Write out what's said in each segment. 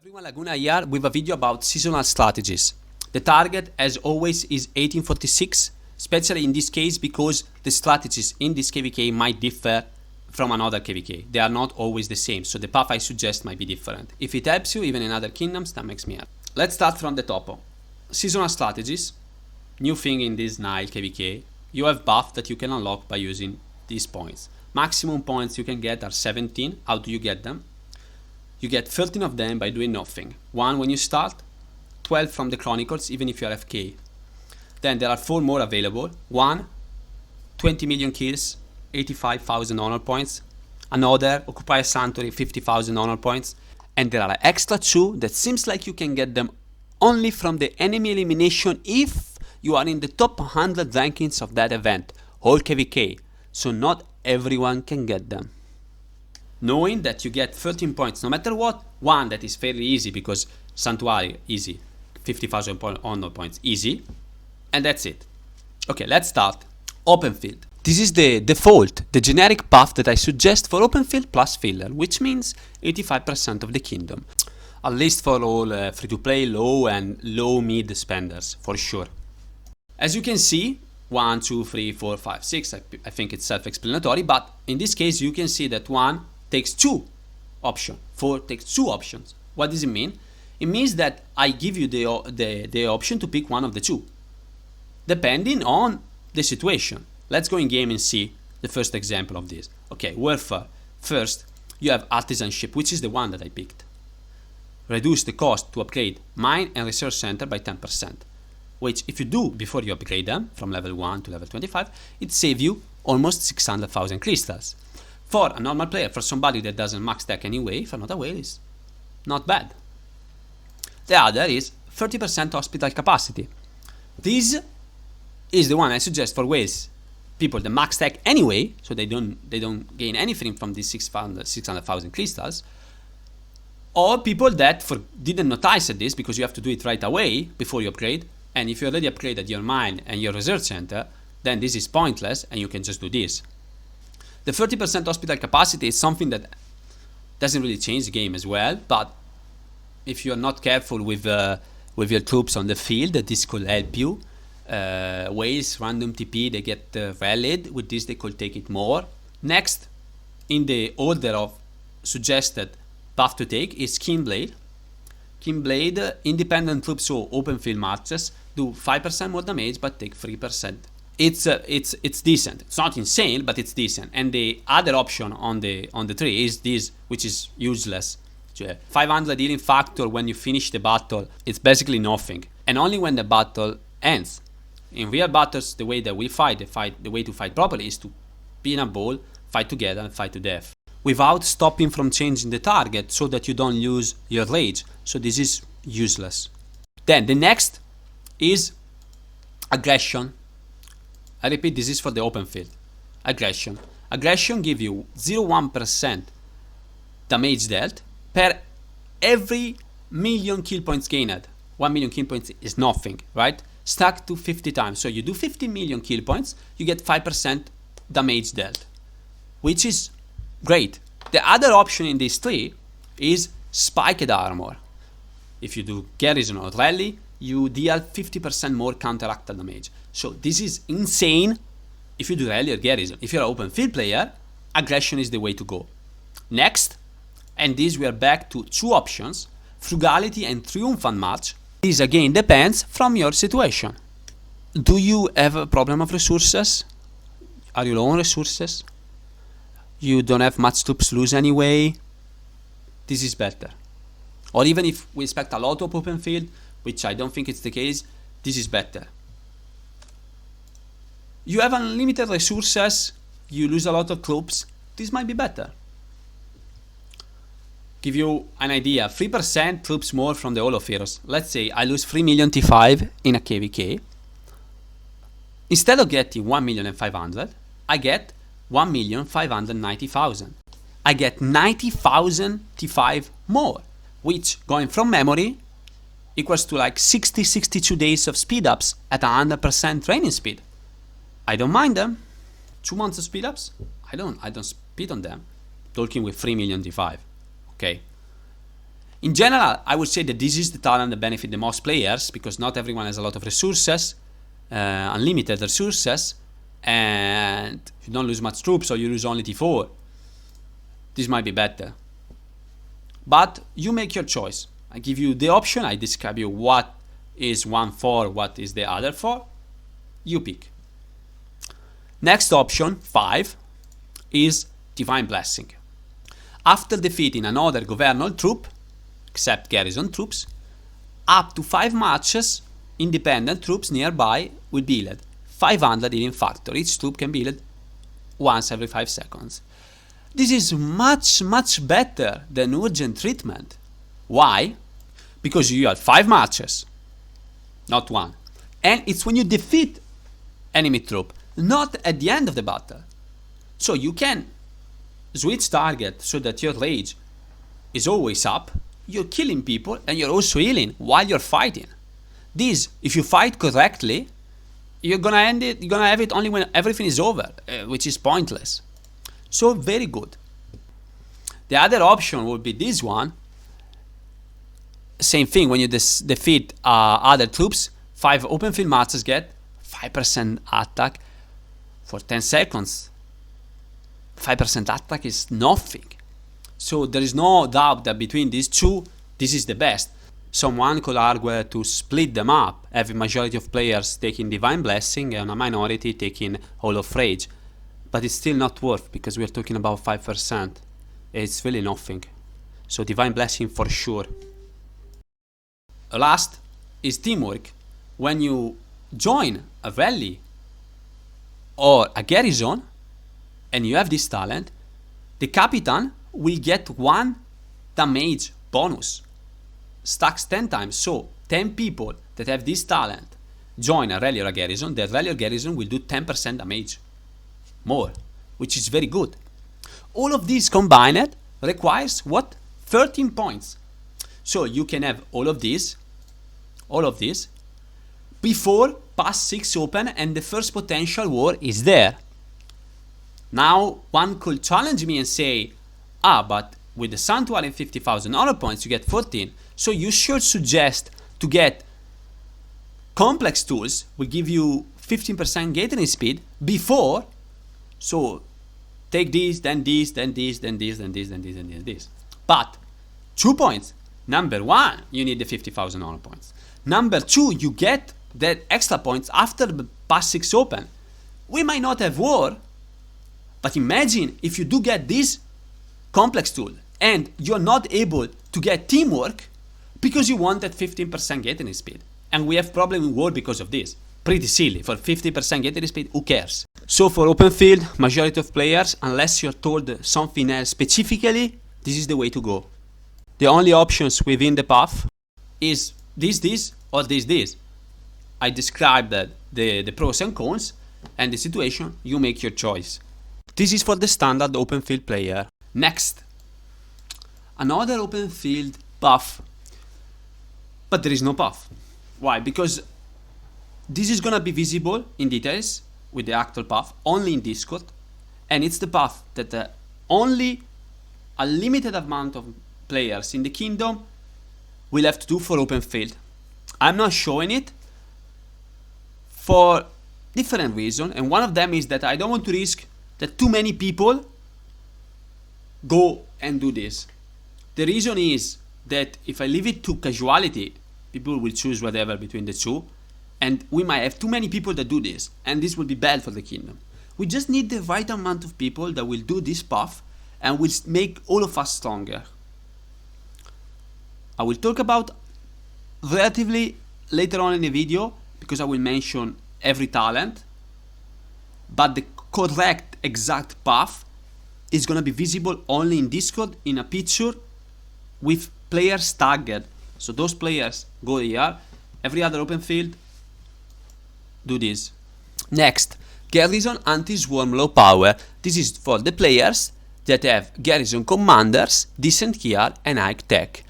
Everyone, Laguna here with a video about seasonal strategies. The target as always is 1846, especially in this case because the strategies in this KvK might differ from another KvK. They are not always the same, so the path I suggest might be different. If it helps you even in other kingdoms, that makes me happy. Let's start from the top. Seasonal strategies, new thing in this NILE KvK, you have buff that you can unlock by using these points. Maximum points you can get are 17. How do you get them? You get 13 of them by doing nothing. 1 when you start, 12 from the Chronicles, even if you are FK. Then there are 4 more available. 1, 20 million kills, 85,000 honor points. Another, Occupy a Sanctuary, 50,000 honor points. And there are extra 2 that seems like you can get them only from the enemy elimination if you are in the top 100 rankings of that event, whole KvK. So not everyone can get them. Knowing that you get 13 points no matter what, one that is fairly easy because Sanctuary, easy, 50,000 honor points, easy, and that's it. Okay, let's start. Open field. This is the default, the generic path that I suggest for open field plus filler, which means 85% of the kingdom. At least for all free-to-play, low and low-mid spenders, for sure. As you can see, 1, 2, 3, 4, 5, 6, I think it's self-explanatory, but in this case you can see that 1 takes 2 options, 4 takes 2 options. What does it mean? It means that I give you the option to pick one of the 2, depending on the situation. Let's go in game and see the first example of this. Okay, warfare. First, you have artisanship, which is the one that I picked. Reduce the cost to upgrade mine and research center by 10%, which if you do before you upgrade them from level 1 to level 25, it saves you almost 600,000 crystals. For a normal player, for somebody that doesn't max stack anyway, for not a whale, is not bad. The other is 30% hospital capacity. This is the one I suggest for whales, people that max stack anyway, so they don't gain anything from these 600,000 crystals, or people that didn't notice this because you have to do it right away before you upgrade, and if you already upgraded your mine and your research center, then this is pointless and you can just do this. The 30% hospital capacity is something that doesn't really change the game as well, but if you're not careful with your troops on the field, this could help you. Whales, random TP, they get rallied. With this they could take it more. Next, in the order of suggested path to take is Kingblade. Kingblade, independent troops, so open field marches, do 5% more damage but take 3%. It's decent. It's not insane, but it's decent. And the other option on the tree is this, which is useless. 500 healing factor when you finish the battle. It's basically nothing, and only when the battle ends. In real battles, the way that we fight, the way to fight properly is to be in a ball, fight together, and fight to death, without stopping from changing the target so that you don't lose your rage. So this is useless. Then the next is aggression. I repeat, this is for the open field. Aggression. Aggression gives you 0.1% damage dealt per every million kill points gained. 1 million kill points is nothing, right? Stacked to 50 times. So you do 50 million kill points, you get 5% damage dealt, which is great. The other option in this tree is spiked armor. If you do garrison or rally, you deal 50% more counteracted damage. So this is insane if you do rally or garrison. If you're an open field player, aggression is the way to go. Next, and this we are back to 2 options, frugality and triumphant march. This again depends from your situation. Do you have a problem of resources? Are you low on resources? You don't have much troops lose anyway? This is better. Or even if we expect a lot of open field, which I don't think it's the case, this is better. You have unlimited resources, you lose a lot of troops, this might be better. Give you an idea, 3% troops more from the Hall of Heroes. Let's say I lose 3 million T5 in a KvK. Instead of getting 1,500,000, I get 1,590,000. I get 90,000 T5 more, which, going from memory, equals to like 60-62 days of speed ups at 100% training speed. I don't mind them. 2 months of speed ups, I don't speed on them. Talking with 3 million T5. Okay. In general, I would say that this is the talent that benefits the most players, because not everyone has a lot of resources, unlimited resources, and you don't lose much troops, or you lose only T4. This might be better. But you make your choice. I give you the option, I describe you what is one for, what is the other for. You pick. Next option, 5, is Divine Blessing. After defeating another governor troop, except garrison troops, up to 5 matches, independent troops nearby will be healed. 500 healing factor. Each troop can be healed once every 5 seconds. This is much better than urgent treatment. Why? Because you have 5 matches, not 1. And it's when you defeat enemy troop, not at the end of the battle. So you can switch target so that your rage is always up, you're killing people, and you're also healing while you're fighting. This, if you fight correctly, you're gonna have it only when everything is over, which is pointless. So very good. The other option would be this one. Same thing, when you defeat other troops, 5 open field matches get 5% attack for 10 seconds. 5% attack is nothing. So there is no doubt that between these two, this is the best. Someone could argue to split them up, have a majority of players taking Divine Blessing and a minority taking Hall of Rage. But it's still not worth, because we're talking about 5%. It's really nothing. So Divine Blessing for sure. Last is Teamwork. When you join a rally or a garrison and you have this talent, the Captain will get 1 damage bonus. Stacks 10 times. So 10 people that have this talent join a rally or a garrison, that rally or garrison will do 10% damage more, which is very good. All of these combined requires what? 13 points. So you can have all of this before pass 6 open and the first potential war is there. Now one could challenge me and say, but with the Sanctuary and 50,000 honor points you get 14, so you should suggest to get complex tools will give you 15% gathering speed before. So take this, then this, then this, then this, then this, then this, and this. But 2 points. Number 1, you need the 50,000 honor points. Number 2, you get that extra points after the pass 6 open. We might not have war, but imagine if you do get this complex tool and you're not able to get Teamwork because you wanted 15% gathering speed. And we have problem in war because of this. Pretty silly. For 50% gathering speed, who cares? So for open field, majority of players, unless you're told something else specifically, this is the way to go. The only options within the path is this, or this. I described the pros and cons, and the situation, you make your choice. This is for the standard open field player. Next, another open field path, but there is no path. Why? Because this is gonna be visible in details with the actual path only in Discord, and it's the path that only a limited amount of players in the kingdom will have to do for open field. I'm not showing it for different reasons, and one of them is that I don't want to risk that too many people go and do this. The reason is that if I leave it to casuality, people will choose whatever between the two, and we might have too many people that do this, and this will be bad for the kingdom. We just need the right amount of people that will do this path and will make all of us stronger. I will talk about relatively later on in the video, because I will mention every talent, but the correct exact path is gonna be visible only in Discord in a picture with players tagged. So those players go here, every other open field, do this. Next, Garrison Anti-Swarm Low Power. This is for the players that have Garrison Commanders, Decent Gear and High Tech.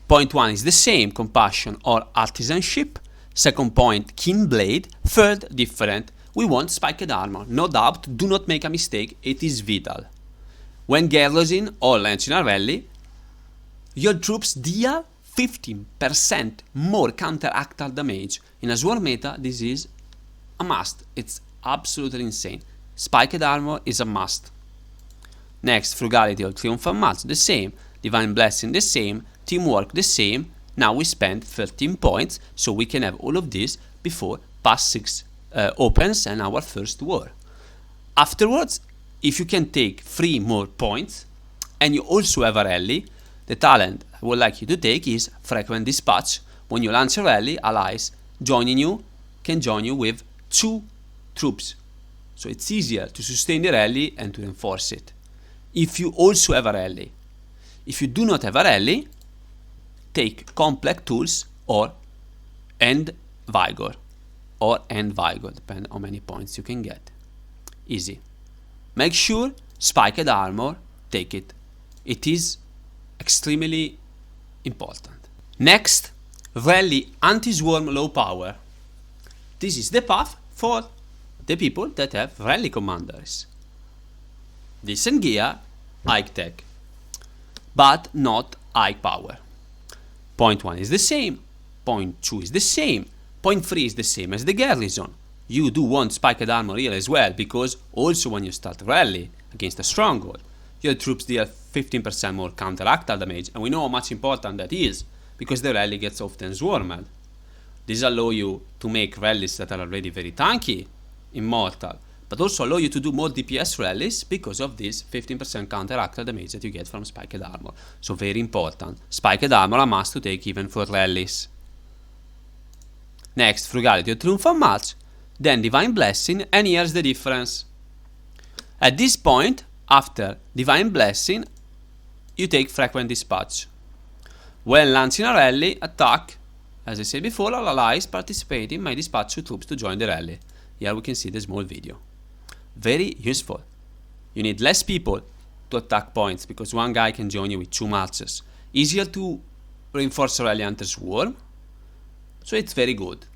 Point 1 is the same, Compassion or Artisanship. Second point, Keen Blade. Third, different. We want Spiked Armor. No doubt, do not make a mistake, it is vital. When Garrison or launching a rally, your troops deal 15% more counter-actal damage. In a swarm meta, this is a must. It's absolutely insane. Spiked armor is a must. Next, frugality or triumphant march, the same. Divine blessing, the same. Teamwork, the same. Now we spend 13 points, so we can have all of this before pass 6 opens and our first war. Afterwards, if you can take 3 more points, and you also have a rally, the talent I would like you to take is frequent dispatch. When you launch a rally, allies joining you can join you with 2 troops. So it's easier to sustain the rally and to enforce it. If you also have a rally. If you do not have a rally, take complex tools or end vigor. Or end vigor, depending on how many points you can get. Easy. Make sure spiked armor, take it. It is extremely important. Next, rally anti-swarm low power. This is the path for the people that have rally commanders. Decent gear, high tech, but not high power. Point 1 is the same, point 2 is the same, point 3 is the same as the garrison. You do want spiked armor here as well, because also when you start rally against a stronghold, your troops deal 15% more counter-actal damage, and we know how much important that is, because the rally gets often swarmed. This allows you to make rallies that are already very tanky, immortal, but also allow you to do more DPS rallies because of this 15% counter-actal damage that you get from spiked armor. So very important. Spiked armor a must to take even for rallies. Next, frugality or triumphant march, then divine blessing, and here's the difference. At this point, after divine blessing, you take frequent dispatch. When launching a rally attack, as I said before, all allies participating may dispatch 2 troops to join the rally. Here we can see the small video. Very useful. You need less people to attack points, because one guy can join you with 2 marches. Easier to reinforce a rally under swarm, so it's very good.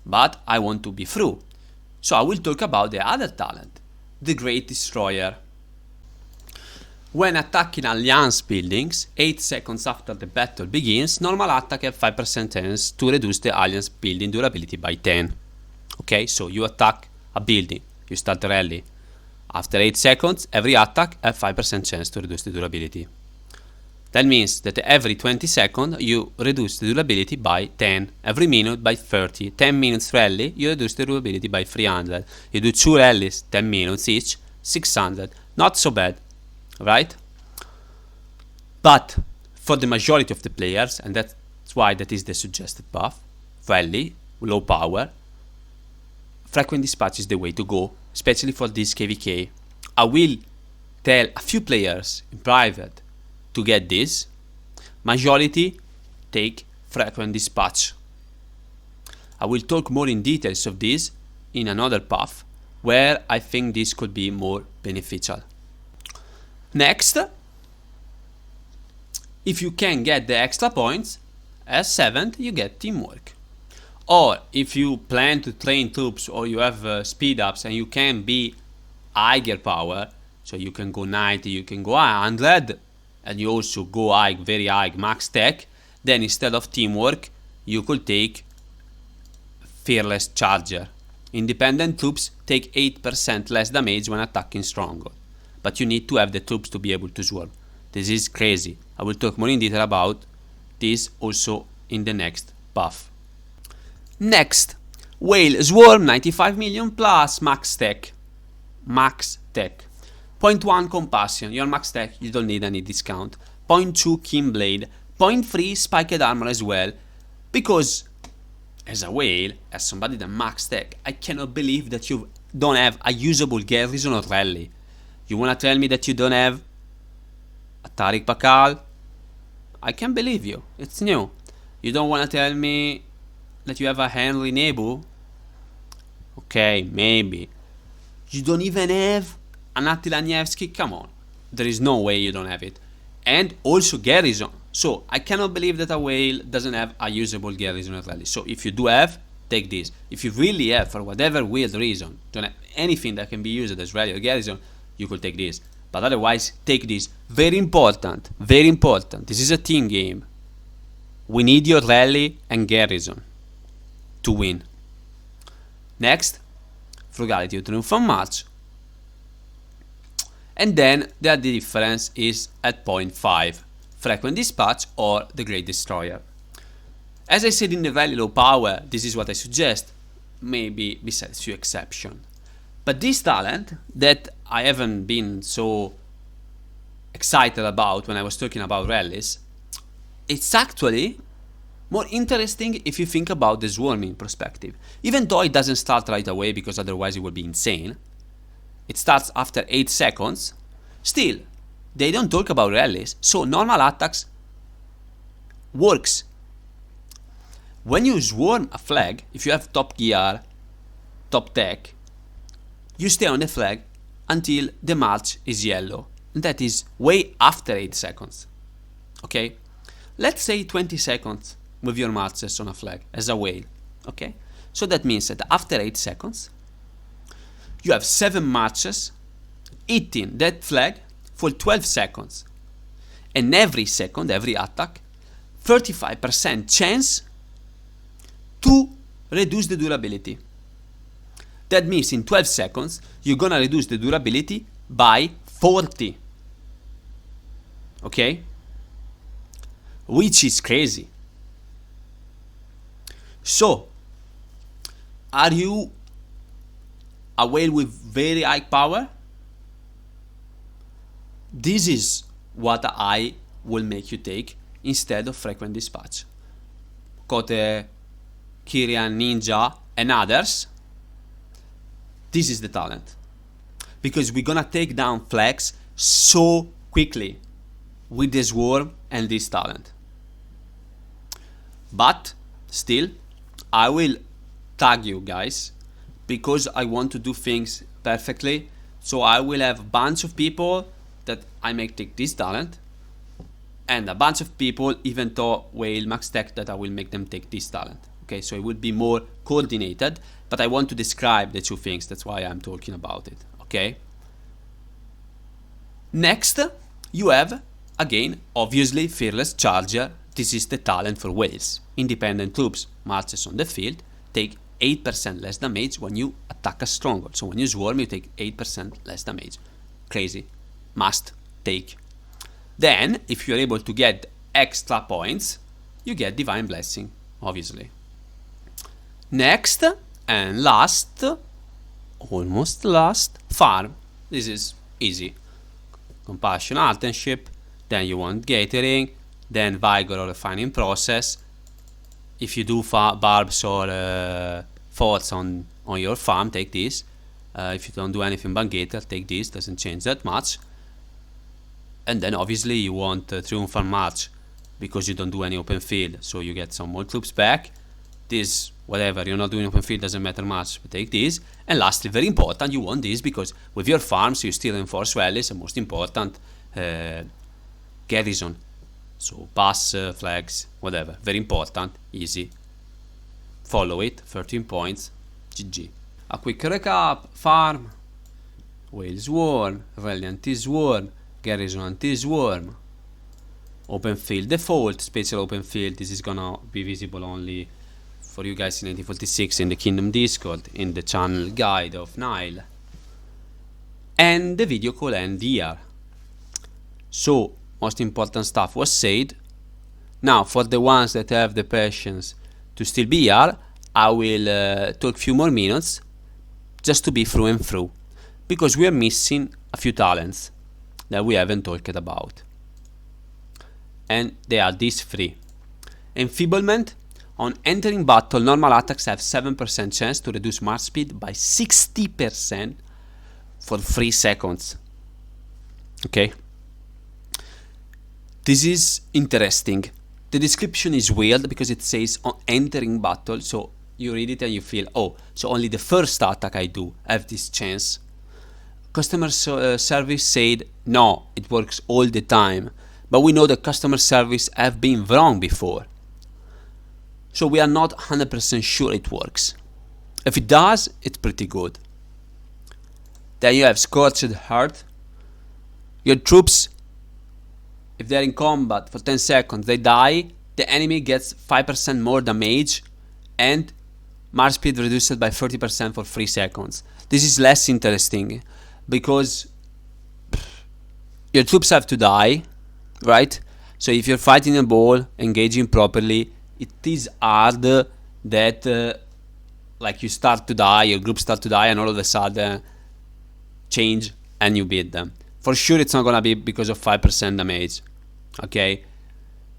But I want to be through, so I will talk about the other talent, the Great Destroyer. When attacking alliance buildings, 8 seconds after the battle begins, normal attack have 5% chance to reduce the alliance building durability by 10. Okay, so you attack a building, you start a rally. After 8 seconds, every attack have 5% chance to reduce the durability. That means that every 20 seconds you reduce the durability by 10, every minute by 30. 10 minutes rally, you reduce the durability by 300. You do 2 rallies, 10 minutes each, 600. Not so bad, right? But for the majority of the players, and that's why that is the suggested buff, rally, low power, frequent dispatch is the way to go, especially for this KvK. I will tell a few players in private to get this. Majority take frequent dispatch. I will talk more in details of this in another path where I think this could be more beneficial. Next, if you can get the extra points, as 7th you get teamwork. Or if you plan to train troops, or you have speed ups and you can be higher power, so you can go 90, you can go 100, and you also go high, very high max tech, then instead of teamwork you could take fearless charger. Independent troops take 8% less damage when attacking stronghold, but you need to have the troops to be able to swarm. This is crazy. I will talk more in detail about this also in the next buff. Next, whale swarm 95 million plus max tech. Max tech. Point 1 compassion, your max tech, you don't need any discount. Point 2 keen blade. Point 3 spiked armor as well, because as a whale, as somebody that max tech, I cannot believe that you don't have a usable garrison or rally. You wanna tell me that you don't have a Tariq Bakal? I can't believe you, it's new. You don't wanna tell me that you have a Henry Nebu? Okay, maybe. You don't even have an Attila Nievski? Come on, there is no way you don't have it. And also garrison. So I cannot believe that a whale doesn't have a usable garrison or rally. So if you do have, take this. If you really have, for whatever weird reason, don't have anything that can be used as rally or garrison, you could take this. But otherwise, take this. Very important, very important. This is a team game. We need your rally and garrison to win. Next, frugality or triumphant march. And then the difference is at point 5, frequent dispatch or the great destroyer. As I said in the rally low power, this is what I suggest, maybe besides few exceptions. But this talent that I haven't been so excited about when I was talking about rallies, it's actually more interesting if you think about the swarming perspective. Even though it doesn't start right away because otherwise it would be insane, it starts after 8 seconds, still, they don't talk about rallies, so normal attacks works. When you swarm a flag, if you have top gear, top tech, you stay on the flag until the march is yellow, and that is way after 8 seconds. Okay? Let's say 20 seconds with your marches on a flag as a whale. Okay? So that means that after 8 seconds, you have 7 marches hitting that flag for 12 seconds. And every second, every attack, 35% chance to reduce the durability. That means in 12 seconds, you're gonna reduce the durability by 40. Okay? Which is crazy. So, are you a whale with very high power? This is what I will make you take instead of frequent dispatch. Kote, Kyrian, Ninja, and others. This is the talent. Because we're gonna take down flags so quickly with the swarm and this talent. But still, I will tag you guys because I want to do things perfectly. So I will have a bunch of people that I make take this talent, and a bunch of people, even though whale max tech, that I will make them take this talent. Okay, so it would be more coordinated, but I want to describe the two things. That's why I'm talking about it. Okay. Next, you have, again, obviously, Fearless Charger. This is the talent for whales. Independent troops marches on the field, take 8% less damage when you attack a stronghold. So when you swarm, you take 8% less damage. Crazy. Must take. Then, if you're able to get extra points, you get Divine Blessing, obviously. Next, and last, almost last, Farm. This is easy. Compassion, Artenship, then you want Gathering, then Vigor or Refining Process. If you do barbs or forts on your farm, take this. If you don't do anything but Gator, take this, doesn't change that much. And then obviously you want Triumphant March because you don't do any open field, so you get some more troops back. This, whatever, you're not doing open field, doesn't matter much, but take this. And lastly, very important, you want this because with your farms you still enforce rallies, and most important, garrison. So pass, flags, whatever, very important, easy. Follow it, 13 points, GG. A quick recap: farm, whale swarm, rally anti-swarm, garrison anti-swarm, open field default, special open field. This is gonna be visible only for you guys in 1846 in the Kingdom Discord, in the channel guide of Nile, and the video call end here. So most important stuff was said. Now for the ones that have the patience to still be here, I will talk a few more minutes just to be through and through, because we are missing a few talents that we haven't talked about, and they are these 3. Enfeeblement. On entering battle, normal attacks have 7% chance to reduce march speed by 60% for 3 seconds. Okay? This is interesting. The description is weird because it says on entering battle, so you read it and you feel, oh, so only the first attack I do have this chance. Customer service said, no, it works all the time. But we know that customer service have been wrong before. So we are not 100% sure it works. If it does, it's pretty good. Then you have Scorched Heart. Your troops, if they're in combat for 10 seconds, they die, the enemy gets 5% more damage and march speed reduced by 30% for 3 seconds. This is less interesting because your troops have to die, right? So if you're fighting a ball, engaging properly, it is hard that like you start to die, your group start to die, and all of a sudden change and you beat them. For sure it's not gonna be because of 5% damage. Okay,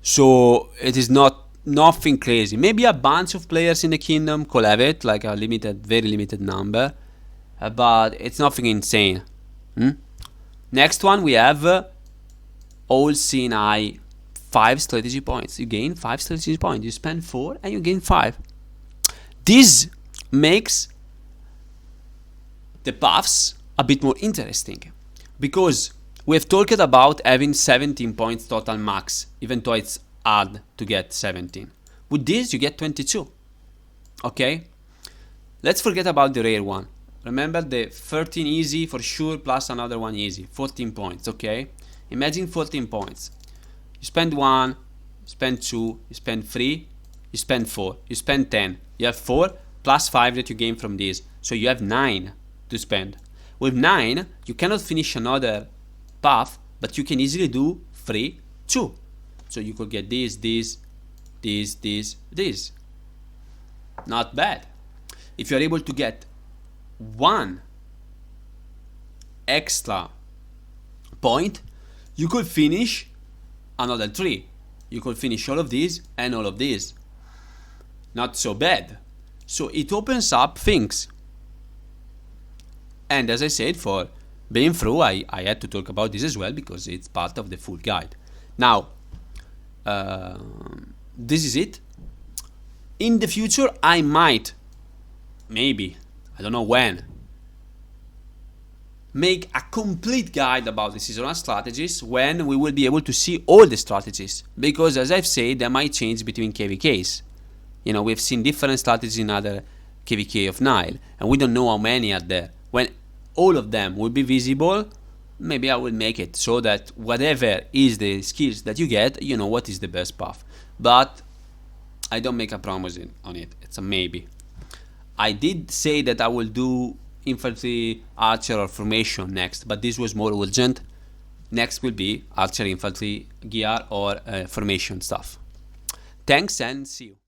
so it is nothing crazy. Maybe a bunch of players in the kingdom could have it, like a limited, very limited number, but it's nothing insane. Next one we have all CNI 5 strategy points. You gain 5 strategy points. You spend 4 and you gain 5. This makes the buffs a bit more interesting because we've talked about having 17 points total max, even though it's hard to get 17. With this you get 22. Okay, let's forget about the rare one. Remember the 13 easy for sure plus another one easy, 14 points. Okay, imagine 14 points. You spend 1, you spend 2, you spend 3, you spend 4, you spend 10. You have 4 plus 5 that you gain from this, so you have 9 to spend. With 9 you cannot finish another buff, but you can easily do 3, 2. So you could get this, this, this, this, this. Not bad. If you're able to get 1 extra point, you could finish another 3. You could finish all of these and all of these. Not so bad. So it opens up things. And as I said, for being through, I had to talk about this as well because it's part of the full guide. Now, this is it. In the future, I might, maybe, I don't know when, make a complete guide about the seasonal strategies when we will be able to see all the strategies. Because as I've said, they might change between KVKs. You know, we've seen different strategies in other KVK of Nile, and we don't know how many are there. When all of them will be visible, maybe I will make it so that whatever is the skills that you get, you know what is the best path. But I don't make a promise on it. It's a maybe. I did say that I will do infantry, archer or formation next, but this was more urgent. Next will be archer, infantry, gear or formation stuff. Thanks and see you.